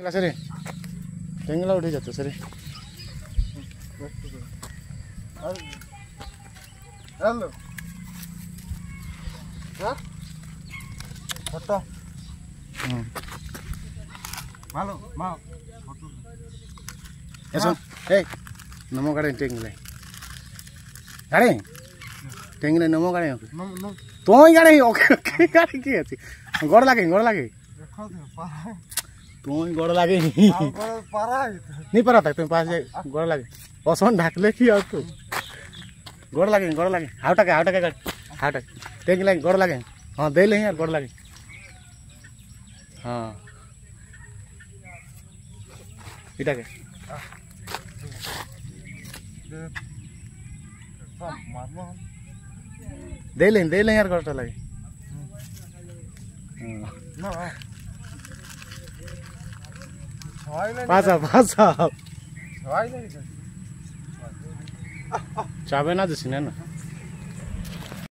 sir टेंगला उठे जातो sir hello हाँ फोटो मालो मालो फोटो ऐसा ए नमो गाड़ी टेंगले नमो गाड़ी तो ही गाड़ी ओके गाड़ी की है गोड़ लगे तुम ही गोड़ लगे नहीं परा था तुम पास गोड़ लगे पसंद ढाकले की और तू गोड़ लगे हाउटा के टेंग लगे गोड़ लगे हाँ दे ले यार गोड़ लगे हाँ इटा के दे ले यार गोड़ लगे पासा चाबे ना जैसे ना